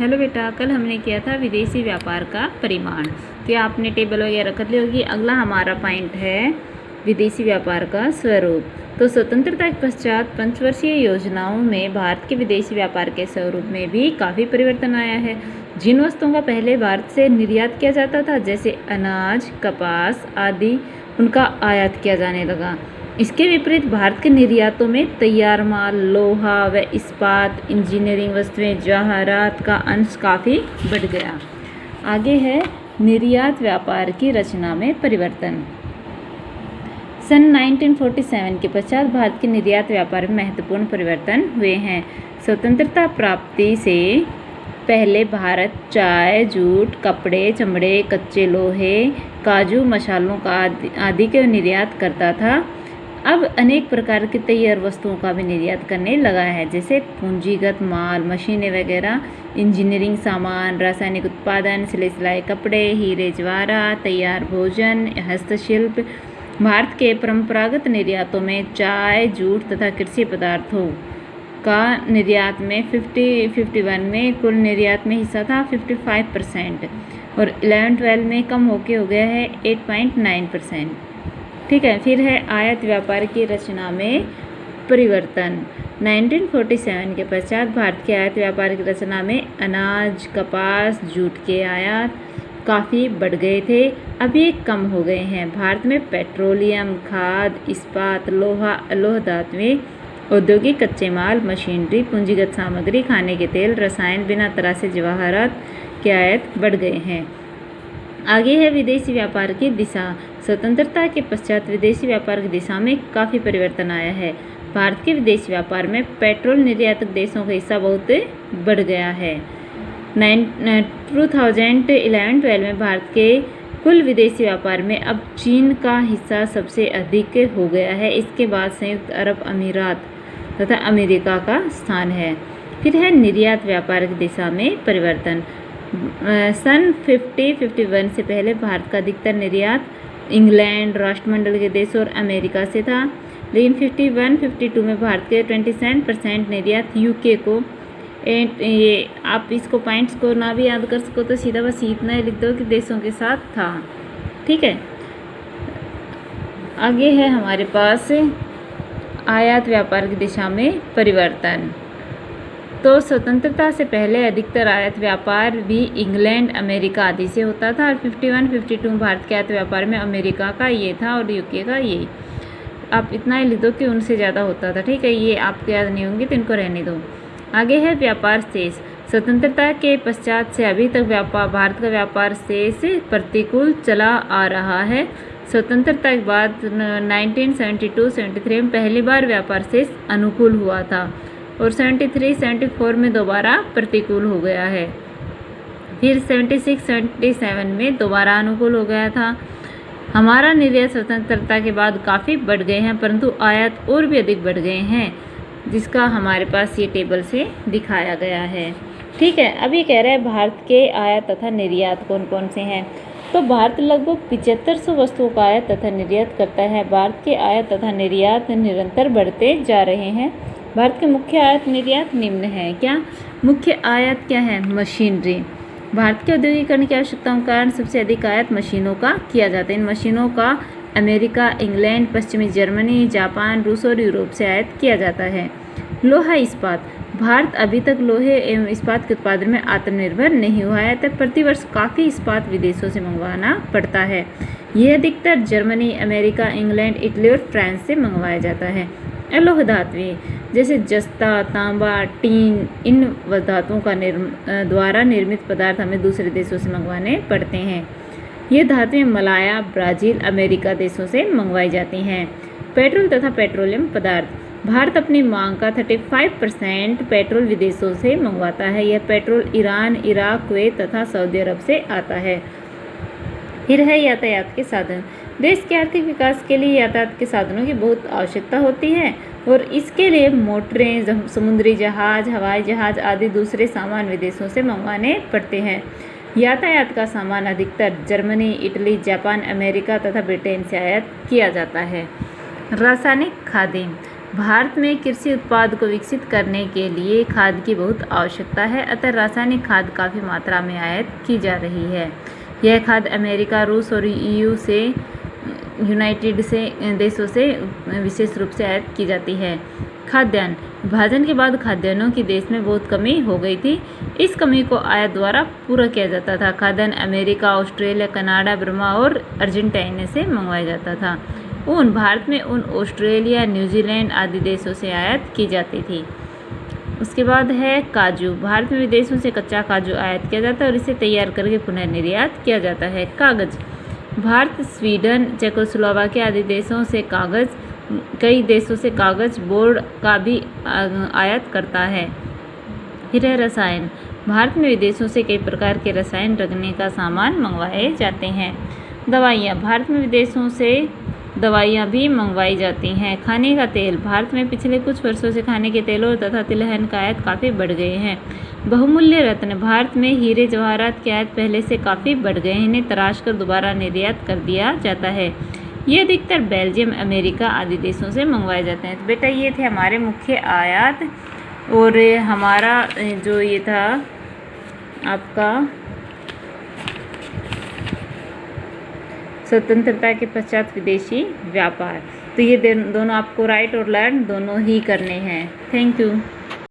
Hello बेटा, कल हमने किया था विदेशी व्यापार का परिमाण। तो ये आपने टेबल वगैरह कर ली होगी। अगला हमारा पॉइंट है विदेशी व्यापार का स्वरूप। तो स्वतंत्रता के पश्चात पंचवर्षीय योजनाओं में भारत के विदेशी व्यापार के स्वरूप में भी काफ़ी परिवर्तन आया है। जिन वस्तुओं का पहले भारत से निर्यात किया जाता था, जैसे अनाज, कपास आदि, उनका आयात किया जाने लगा। इसके विपरीत भारत के निर्यातों में तैयार माल, लोहा व इस्पात, इंजीनियरिंग वस्तुएं, जवाहरात का अंश काफ़ी बढ़ गया। आगे है निर्यात व्यापार की रचना में परिवर्तन। सन 1947 के पश्चात भारत के निर्यात व्यापार में महत्वपूर्ण परिवर्तन हुए हैं। स्वतंत्रता प्राप्ति से पहले भारत चाय, जूट, कपड़े, चमड़े, कच्चे लोहे, काजू, मसालों का आदि के निर्यात करता था। अब अनेक प्रकार की तैयार वस्तुओं का भी निर्यात करने लगा है, जैसे पूंजीगत माल, मशीनें वगैरह, इंजीनियरिंग सामान, रासायनिक उत्पादन, सिलाई कपड़े, हीरे जवाहरात, तैयार भोजन, हस्तशिल्प। भारत के परंपरागत निर्यातों में चाय, जूट तथा कृषि पदार्थों का निर्यात में 51 में कुल निर्यात में हिस्सा था 55%, और 11-12 में कम होके हो गया है 8.9%। ठीक है। फिर है आयात व्यापार की रचना में परिवर्तन। 1947 के पश्चात भारत के आयात व्यापार की रचना में अनाज, कपास, जूट के आयात काफ़ी बढ़ गए थे, अब ये कम हो गए हैं। भारत में पेट्रोलियम, खाद, इस्पात, लौह धातुएं, औद्योगिक कच्चे माल, मशीनरी, पूंजीगत सामग्री, खाने के तेल, रसायन, बिना तरह से जवाहरात के आयात बढ़ गए हैं। आगे है विदेशी व्यापार की दिशा। स्वतंत्रता के पश्चात विदेशी व्यापार की दिशा में काफ़ी परिवर्तन आया है। भारत के विदेशी व्यापार में पेट्रोल निर्यातक देशों का हिस्सा बहुत बढ़ गया है। 2011-12 में भारत के कुल विदेशी व्यापार में अब चीन का हिस्सा सबसे अधिक हो गया है। इसके बाद संयुक्त अरब अमीरात तथा अमेरिका का स्थान है। फिर है निर्यात व्यापार की दिशा में परिवर्तन। सन 50-51 से पहले भारत का अधिकतर निर्यात इंग्लैंड, राष्ट्रमंडल के देशों और अमेरिका से था, लेकिन 51-52 में भारत के 27% निर्यात यूके को। ये आप इसको पॉइंट्स को ना भी याद कर सको तो सीधा बस इतना ही लिख दो कि देशों के साथ था। ठीक है। आगे है हमारे पास आयात व्यापार की दिशा में परिवर्तन। तो स्वतंत्रता से पहले अधिकतर आयात व्यापार भी इंग्लैंड, अमेरिका आदि से होता था, और 51-52 भारत के आयात व्यापार में अमेरिका का ये था और यूके का ये। आप इतना ही लिख दो कि उनसे ज़्यादा होता था। ठीक है, ये आपको याद नहीं होंगे तो इनको रहने दो। आगे है व्यापार शेष। स्वतंत्रता के पश्चात से अभी तक भारत का व्यापार शेष प्रतिकूल चला आ रहा है। स्वतंत्रता के बाद 1972-73 में पहली बार व्यापार शेष अनुकूल हुआ था, और 73-74 में दोबारा प्रतिकूल हो गया है। फिर 76-77 में दोबारा अनुकूल हो गया था। हमारा निर्यात स्वतंत्रता के बाद काफ़ी बढ़ गए हैं, परंतु आयात और भी अधिक बढ़ गए हैं, जिसका हमारे पास ये टेबल से दिखाया गया है। ठीक है। अब ये कह रहा है भारत के आयात तथा निर्यात कौन कौन से हैं। तो भारत लगभग 7500 वस्तुओं का आयात तथा निर्यात करता है। भारत के आयात तथा निर्यात निरंतर बढ़ते जा रहे हैं। भारत के मुख्य आयात निर्यात निम्न है। क्या मुख्य आयात क्या है? मशीनरी। भारत के औद्योगिकरण की आवश्यकताओं के कारण सबसे अधिक आयात मशीनों का किया जाता है। इन मशीनों का अमेरिका, इंग्लैंड, पश्चिमी जर्मनी, जापान, रूस और यूरोप से आयात किया जाता है। लोहा इस्पात। भारत अभी तक लोहे एवं इस्पात के उत्पादन में आत्मनिर्भर नहीं हुआ है, तब प्रतिवर्ष काफ़ी इस्पात विदेशों से मंगवाना पड़ता है। यह अधिकतर जर्मनी, अमेरिका, इंग्लैंड, इटली और फ्रांस से मंगवाया जाता है। लौह धातुएं जैसे जस्ता, तांबा, टीन, इन धातुओं का द्वारा निर्मित पदार्थ हमें दूसरे देशों से मंगवाने पड़ते हैं। ये धातुएं मलाया, ब्राज़ील, अमेरिका देशों से मंगवाई जाती हैं। पेट्रोल तथा पेट्रोलियम पदार्थ। भारत अपनी मांग का 35% पेट्रोल विदेशों से मंगवाता है। यह पेट्रोल ईरान, इराक, कुवैत तथा सऊदी अरब से आता है। फिर है यातायात के साधन। देश के आर्थिक विकास के लिए यातायात के साधनों की बहुत आवश्यकता होती है, और इसके लिए मोटरें, समुद्री जहाज, हवाई जहाज आदि दूसरे सामान विदेशों से मंगवाने पड़ते हैं। यातायात का सामान अधिकतर जर्मनी, इटली, जापान, अमेरिका तथा ब्रिटेन से आयात किया जाता है। रासायनिक खादें। भारत में कृषि उत्पाद को विकसित करने के लिए खाद की बहुत आवश्यकता है, अतः रासायनिक खाद काफ़ी मात्रा में आयात की जा रही है। यह खाद अमेरिका, रूस और EU से यूनाइटेड देशों से विशेष रूप से आयात की जाती है। खाद्यान्न विभाजन के बाद खाद्यान्नों की देश में बहुत कमी हो गई थी। इस कमी को आयात द्वारा पूरा किया जाता था। खाद्यान्न अमेरिका, ऑस्ट्रेलिया, कनाडा, बर्मा और अर्जेंटीना से मंगवाया जाता था। ऊन भारत में ऊन ऑस्ट्रेलिया, न्यूजीलैंड आदि देशों से आयात की जाती थी। उसके बाद है काजू। भारत में विदेशों से कच्चा काजू आयात किया जाता है और इसे तैयार करके पुनः निर्यात किया जाता है। कागज़ भारत स्वीडन, चेकोस्लोवाकिया आदि देशों से कई देशों से कागज़ बोर्ड का भी आयात करता है। फिर है रसायन। भारत में विदेशों से कई प्रकार के रसायन रखने का सामान मंगवाए जाते हैं। दवाइयाँ भारत में विदेशों से दवाइयाँ भी मंगवाई जाती हैं। खाने का तेल भारत में पिछले कुछ वर्षों से खाने के तेलों तथा तिलहन का आयात काफ़ी बढ़ गए हैं। बहुमूल्य रत्न भारत में हीरे जवाहरात के आयात पहले से काफ़ी बढ़ गए हैं। इन्हें तराश कर दोबारा निर्यात कर दिया जाता है। ये अधिकतर बेल्जियम, अमेरिका आदि देशों से मंगवाए जाते हैं। तो बेटा ये थे हमारे मुख्य आयात, और हमारा जो ये था आपका स्वतंत्रता के पश्चात विदेशी व्यापार। तो ये दोनों आपको राइट और लर्न दोनों ही करने हैं। Thank you.